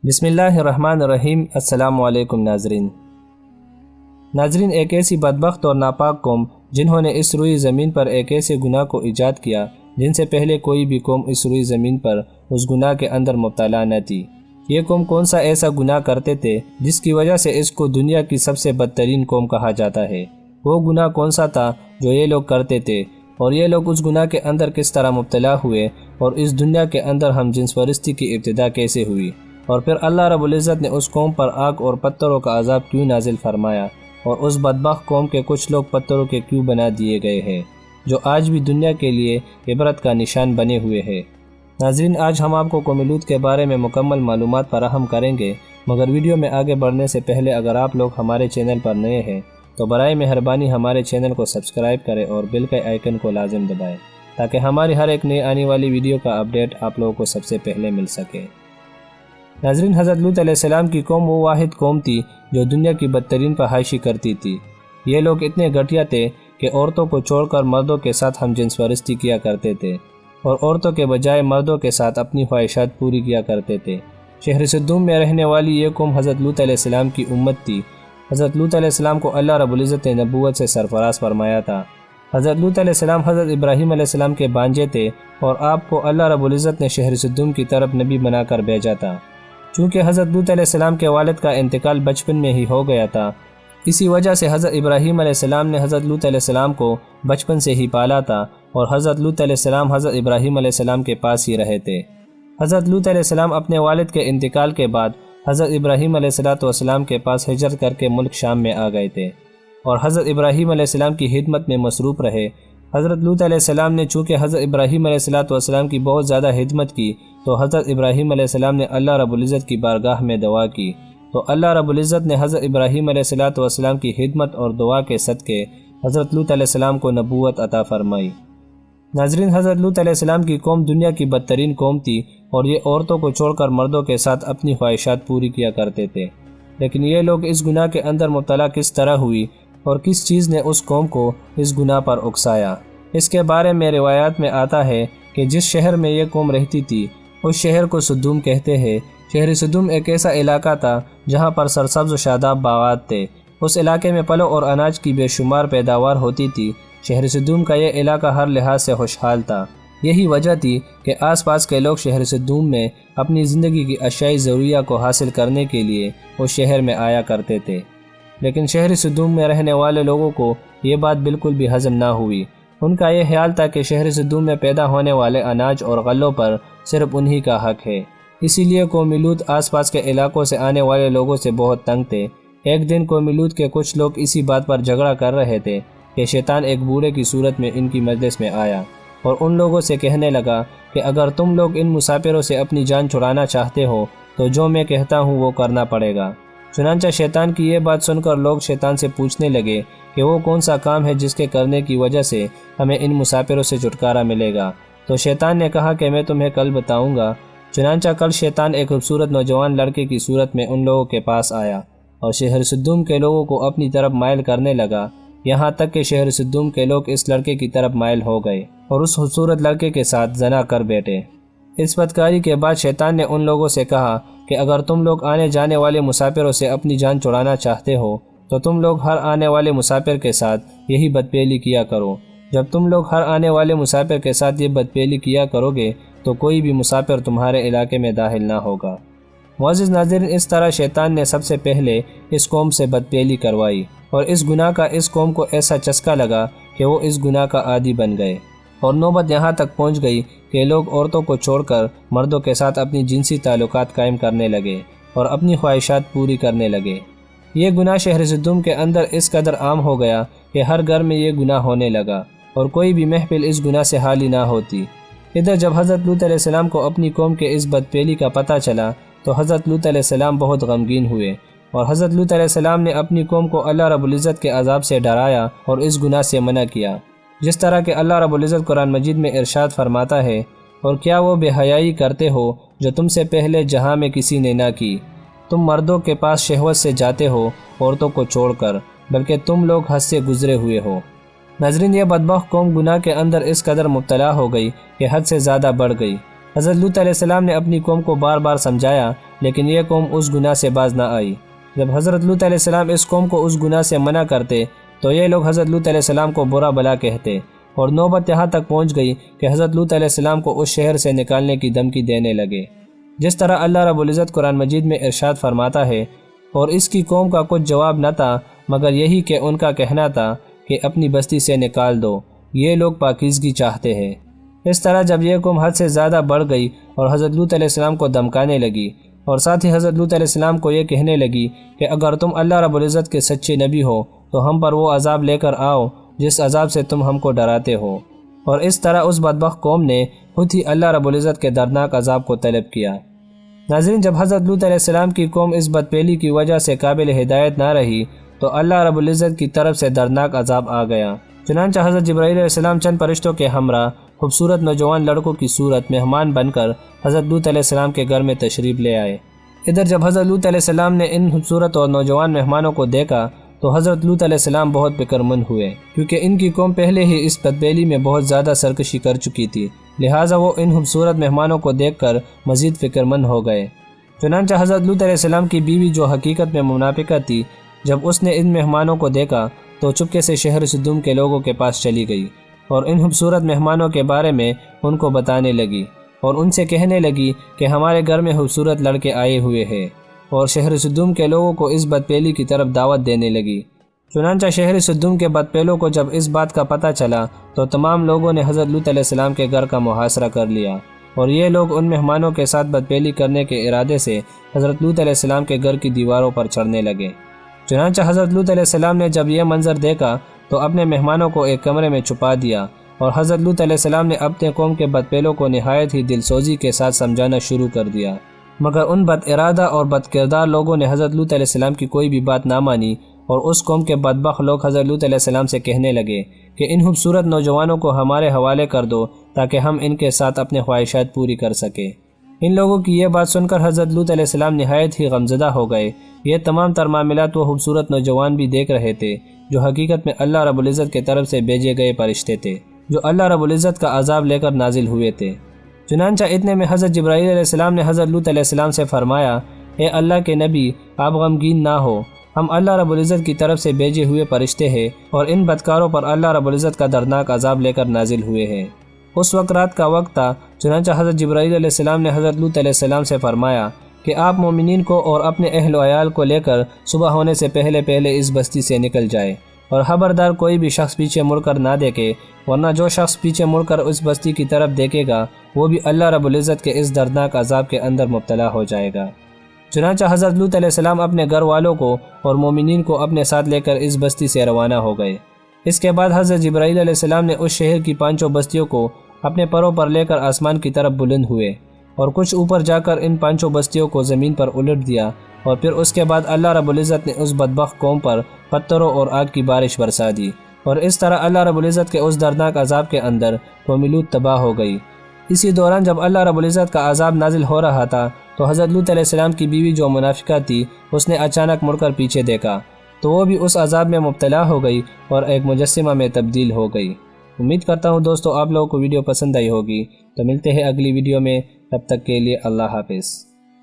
بسم اللہ الرحمن الرحیم۔ السلام علیکم ناظرین، ایک ایسی بدبخت اور ناپاک قوم جنہوں نے اس روئی زمین پر ایک ایسے گناہ کو ایجاد کیا جن سے پہلے کوئی بھی قوم اس روئی زمین پر اس گناہ کے اندر مبتلا نہ تھی۔ یہ قوم کون سا ایسا گناہ کرتے تھے جس کی وجہ سے اس کو دنیا کی سب سے بدترین قوم کہا جاتا ہے؟ وہ گناہ کون سا تھا جو یہ لوگ کرتے تھے، اور یہ لوگ اس گناہ کے اندر کس طرح مبتلا ہوئے، اور اس دنیا کے اندر ہم جنس پرستی کی ابتدا کیسے ہوئی، اور پھر اللہ رب العزت نے اس قوم پر آگ اور پتھروں کا عذاب کیوں نازل فرمایا، اور اس بدبخت قوم کے کچھ لوگ پتھروں کے کیوں بنا دیے گئے ہیں جو آج بھی دنیا کے لیے عبرت کا نشان بنے ہوئے ہیں۔ ناظرین، آج ہم آپ کو قوم لوط کے بارے میں مکمل معلومات فراہم کریں گے، مگر ویڈیو میں آگے بڑھنے سے پہلے اگر آپ لوگ ہمارے چینل پر نئے ہیں تو برائے مہربانی ہمارے چینل کو سبسکرائب کریں اور بیل کے آئیکن کو لازم دبائیں تاکہ ہماری ہر ایک نئی آنے والی ویڈیو کا اپڈیٹ آپ لوگوں کو سب سے پہلے مل سکے۔ ناظرین، حضرت لوط علیہ السلام کی قوم وہ واحد قوم تھی جو دنیا کی بدترین فحاشی کرتی تھی۔ یہ لوگ اتنے گھٹیا تھے کہ عورتوں کو چھوڑ کر مردوں کے ساتھ ہم جنس پرستی کیا کرتے تھے، اور عورتوں کے بجائے مردوں کے ساتھ اپنی خواہشات پوری کیا کرتے تھے۔ شہر سدوم میں رہنے والی یہ قوم حضرت لوط علیہ السلام کی امت تھی۔ حضرت لوط علیہ السلام کو اللہ رب العزت نے نبوت سے سرفراز فرمایا تھا۔ حضرت لوط علیہ السلام حضرت ابراہیم علیہ السلام کے بانجے تھے، اور آپ کو اللہ رب العزت نے شہر سدوم کی طرف نبی بنا کر بھیجا تھا۔ چونکہ حضرت لوط علیہ السلام کے والد کا انتقال بچپن میں ہی ہو گیا تھا، اسی وجہ سے حضرت ابراہیم علیہ السلام نے حضرت لوط علیہ السلام کو بچپن سے ہی پالا تھا، اور حضرت لوط علیہ السلام حضرت ابراہیم علیہ السلام کے پاس ہی رہے تھے۔ حضرت لوط علیہ السلام اپنے والد کے انتقال کے بعد حضرت ابراہیم علیہ السلام کے پاس ہجرت کر کے ملک شام میں آ گئے تھے، اور حضرت ابراہیم علیہ السلام کی خدمت میں مصروف رہے۔ حضرت لوط علیہ السلام نے چونکہ حضرت ابراہیم علیہ السلام کی بہت زیادہ خدمت کی، تو حضرت ابراہیم علیہ السلام نے اللہ رب العزت کی بارگاہ میں دعا کی، تو اللہ رب العزت نے حضرت ابراہیم علیہ السلام کی خدمت اور دعا کے صدقے حضرت لوط علیہ السلام کو نبوت عطا فرمائی۔ ناظرین، حضرت لوط علیہ السلام کی قوم دنیا کی بدترین قوم تھی، اور یہ عورتوں کو چھوڑ کر مردوں کے ساتھ اپنی خواہشات پوری کیا کرتے تھے۔ لیکن یہ لوگ اس گناہ کے اندر مبتلا کس طرح ہوئی، اور کس چیز نے اس قوم کو اس گناہ پر اکسایا، اس کے بارے میں روایات میں آتا ہے کہ جس شہر میں یہ قوم رہتی تھی اس شہر کو سدوم کہتے ہیں۔ شہر سدوم ایک ایسا علاقہ تھا جہاں پر سرسبز و شاداب باغات تھے۔ اس علاقے میں پھلوں اور اناج کی بے شمار پیداوار ہوتی تھی۔ شہر سدوم کا یہ علاقہ ہر لحاظ سے خوشحال تھا۔ یہی وجہ تھی کہ آس پاس کے لوگ شہر سدوم میں اپنی زندگی کی اشیائی ضروریہ کو حاصل کرنے کے لیے اس شہر میں آیا کرتے تھے۔ لیکن شہر سدوم میں رہنے والے لوگوں کو یہ بات بالکل بھی ہضم نہ ہوئی۔ ان کا یہ خیال تھا کہ شہر سدوم میں پیدا ہونے والے اناج اور غلوں پر صرف انہی کا حق ہے، اسی لیے قوم لوط آس پاس کے علاقوں سے آنے والے لوگوں سے بہت تنگ تھے۔ ایک دن قوم لوط کے کچھ لوگ اسی بات پر جھگڑا کر رہے تھے کہ شیطان ایک بوڑھے کی صورت میں ان کی مجلس میں آیا، اور ان لوگوں سے کہنے لگا کہ اگر تم لوگ ان مسافروں سے اپنی جان چھڑانا چاہتے ہو تو جو میں کہتا ہوں وہ کرنا پڑے گا۔ چنانچہ شیطان کی یہ بات سن کر لوگ شیطان سے پوچھنے لگے کہ وہ کون سا کام ہے جس کے کرنے کی وجہ سے ہمیں ان مسافروں سے چھٹکارا ملے گا۔ تو شیطان نے کہا کہ میں تمہیں کل بتاؤں گا۔ چنانچہ کل شیطان ایک خوبصورت نوجوان لڑکے کی صورت میں ان لوگوں کے پاس آیا، اور شہر سدوم کے لوگوں کو اپنی طرف مائل کرنے لگا، یہاں تک کہ شہر سدوم کے لوگ اس لڑکے کی طرف مائل ہو گئے اور اس خوبصورت لڑکے کے ساتھ زنا کر بیٹھے۔ اس بدکاری کے بعد شیطان نے ان لوگوں سے کہا کہ اگر تم لوگ آنے جانے والے مسافروں سے اپنی جان چھڑانا چاہتے ہو تو تم لوگ ہر آنے والے مسافر کے ساتھ یہی بدپیلی کیا کرو۔ جب تم لوگ ہر آنے والے مسافر کے ساتھ یہ بدپیلی کیا کرو گے تو کوئی بھی مسافر تمہارے علاقے میں داخل نہ ہوگا۔ معزز ناظرین، اس طرح شیطان نے سب سے پہلے اس قوم سے بدپیلی کروائی، اور اس گناہ کا اس قوم کو ایسا چسکا لگا کہ وہ اس گناہ کا عادی بن گئے، اور نوبت یہاں تک پہنچ گئی کہ لوگ عورتوں کو چھوڑ کر مردوں کے ساتھ اپنی جنسی تعلقات قائم کرنے لگے اور اپنی خواہشات پوری کرنے لگے۔ یہ گناہ شہر سدوم کے اندر اس قدر عام ہو گیا کہ ہر گھر میں یہ گناہ ہونے لگا، اور کوئی بھی محفل اس گناہ سے خالی نہ ہوتی۔ ادھر جب حضرت لوط علیہ السلام کو اپنی قوم کے اس بدپیلی کا پتہ چلا تو حضرت لوط علیہ السلام بہت غمگین ہوئے، اور حضرت لوط علیہ السلام نے اپنی قوم کو اللہ رب العزت کے عذاب سے ڈرایا اور اس گناہ سے منع کیا، جس طرح کہ اللہ رب العزت قرآن مجید میں ارشاد فرماتا ہے، اور کیا وہ بے حیائی کرتے ہو جو تم سے پہلے جہاں میں کسی نے نہ کی؟ تم مردوں کے پاس شہوت سے جاتے ہو عورتوں کو چھوڑ کر، بلکہ تم لوگ حد سے گزرے ہوئے ہو۔ ناظرین، یہ بدبخت قوم گناہ کے اندر اس قدر مبتلا ہو گئی کہ حد سے زیادہ بڑھ گئی۔ حضرت لوط علیہ السلام نے اپنی قوم کو بار بار سمجھایا، لیکن یہ قوم اس گناہ سے باز نہ آئی۔ جب حضرت لوط علیہ السلام اس قوم کو اس گناہ سے منع کرتے تو یہ لوگ حضرت لوط علیہ السلام کو برا بلا کہتے، اور نوبت یہاں تک پہنچ گئی کہ حضرت لوط علیہ السلام کو اس شہر سے نکالنے کی دھمکی دینے لگے۔ جس طرح اللہ رب العزت قرآن مجید میں ارشاد فرماتا ہے، اور اس کی قوم کا کچھ جواب نہ تھا مگر یہی کہ ان کا کہنا تھا کہ اپنی بستی سے نکال دو، یہ لوگ پاکیزگی چاہتے ہیں۔ اس طرح جب یہ قوم حد سے زیادہ بڑھ گئی اور حضرت لوط علیہ السلام کو دھمکانے لگی، اور ساتھ ہی حضرت لوط علیہ السلام کو یہ کہنے لگی کہ اگر تم اللہ رب العزت کے سچے نبی ہو تو ہم پر وہ عذاب لے کر آؤ جس عذاب سے تم ہم کو ڈراتے ہو، اور اس طرح اس بدبخت قوم نے خود ہی اللہ رب العزت کے دردناک عذاب کو طلب کیا۔ ناظرین، جب حضرت لوط علیہ السلام کی قوم اس بدپیلی کی وجہ سے قابل ہدایت نہ رہی تو اللہ رب العزت کی طرف سے دردناک عذاب آ گیا۔ چنانچہ حضرت جبرائیل علیہ السلام چند فرشتوں کے ہمراہ خوبصورت نوجوان لڑکوں کی صورت مہمان بن کر حضرت لوط علیہ السلام کے گھر میں تشریف لے آئے۔ ادھر جب حضرت لوط علیہ السلام نے ان خوبصورت اور نوجوان مہمانوں کو دیکھا تو حضرت لوط علیہ السلام بہت فکر مند ہوئے، کیونکہ ان کی قوم پہلے ہی اس بدپیلی میں بہت زیادہ سرکشی کر چکی تھی، لہٰذا وہ ان خوبصورت مہمانوں کو دیکھ کر مزید فکر مند ہو گئے۔ چنانچہ حضرت لوط علیہ السلام کی بیوی جو حقیقت میں منافقہ تھی، جب اس نے ان مہمانوں کو دیکھا تو چپکے سے شہر سدوم کے لوگوں کے پاس چلی گئی اور ان خوبصورت مہمانوں کے بارے میں ان کو بتانے لگی اور ان سے کہنے لگی کہ ہمارے گھر میں خوبصورت لڑکے آئے ہوئے ہیں، اور شہر سدوم کے لوگوں کو اس بدپیلی کی طرف دعوت دینے لگی۔ چنانچہ شہر سدوم کے بدپیلوں کو جب اس بات کا پتہ چلا تو تمام لوگوں نے حضرت لوط علیہ السلام کے گھر کا محاصرہ کر لیا، اور یہ لوگ ان مہمانوں کے ساتھ بدپیلی کرنے کے ارادے سے حضرت لوط علیہ السلام کے گھر کی دیواروں پر چڑھنے لگے۔ چنانچہ حضرت لوط علیہ السلام نے جب یہ منظر دیکھا تو اپنے مہمانوں کو ایک کمرے میں چھپا دیا، اور حضرت لوط علیہ السلام نے اپنے قوم کے بدپیلوں کو نہایت ہی دلسوزی کے ساتھ سمجھانا شروع کر دیا، مگر ان بد ارادہ اور بد کردار لوگوں نے حضرت لوط علیہ السلام کی کوئی بھی بات نہ مانی، اور اس قوم کے بدبخت لوگ حضرت لوط علیہ السلام سے کہنے لگے کہ ان خوبصورت نوجوانوں کو ہمارے حوالے کر دو تاکہ ہم ان کے ساتھ اپنے خواہشات پوری کر سکیں۔ ان لوگوں کی یہ بات سن کر حضرت لوط علیہ السلام نہایت ہی غمزدہ ہو گئے۔ یہ تمام تر معاملات وہ خوبصورت نوجوان بھی دیکھ رہے تھے جو حقیقت میں اللہ رب العزت کے طرف سے بھیجے گئے فرشتے تھے، جو اللہ رب العزت کا عذاب لے کر نازل ہوئے تھے۔ چنانچہ اتنے میں حضرت جبرائیل علیہ السلام نے حضرت لوط علیہ السلام سے فرمایا، اے اللہ کے نبی، آپ غمگین نہ ہو، ہم اللہ رب العزت کی طرف سے بھیجے ہوئے فرشتے ہیں اور ان بدکاروں پر اللہ رب العزت کا دردناک عذاب لے کر نازل ہوئے ہیں۔ اس وقت رات کا وقت تھا، چنانچہ حضرت جبرائیل علیہ السلام نے حضرت لوط علیہ السلام سے فرمایا کہ آپ مومنین کو اور اپنے اہل و عیال کو لے کر صبح ہونے سے پہلے اس بستی سے نکل جائے، اور خبردار کوئی بھی شخص پیچھے مڑ کر نہ دیکھے، ورنہ جو شخص پیچھے مڑ کر اس بستی کی طرف دیکھے گا وہ بھی اللہ رب العزت کے اس دردناک عذاب کے اندر مبتلا ہو جائے گا۔ چنانچہ حضرت لوط علیہ السلام اپنے گھر والوں کو اور مومنین کو اپنے ساتھ لے کر اس بستی سے روانہ ہو گئے۔ اس کے بعد حضرت جبرائیل علیہ السلام نے اس شہر کی 5 بستیوں کو اپنے پروں پر لے کر آسمان کی طرف بلند ہوئے، اور کچھ اوپر جا کر ان 5 بستیوں کو زمین پر الٹ دیا، اور پھر اس کے بعد اللہ رب العزت نے اس بدبخت قوم پر پتھروں اور آگ کی بارش برسا دی، اور اس طرح اللہ رب العزت کے اس دردناک عذاب کے اندر قوم لوط تباہ ہو گئی۔ اسی دوران جب اللہ رب العزت کا عذاب نازل ہو رہا تھا تو حضرت لوط علیہ السلام کی بیوی جو منافقہ تھی اس نے اچانک مڑ کر پیچھے دیکھا تو وہ بھی اس عذاب میں مبتلا ہو گئی اور ایک مجسمہ میں تبدیل ہو گئی۔ امید کرتا ہوں دوستو آپ لوگوں کو ویڈیو پسند آئی ہوگی، تو ملتے ہیں اگلی ویڈیو میں، تب تک کے لیے اللہ حافظ۔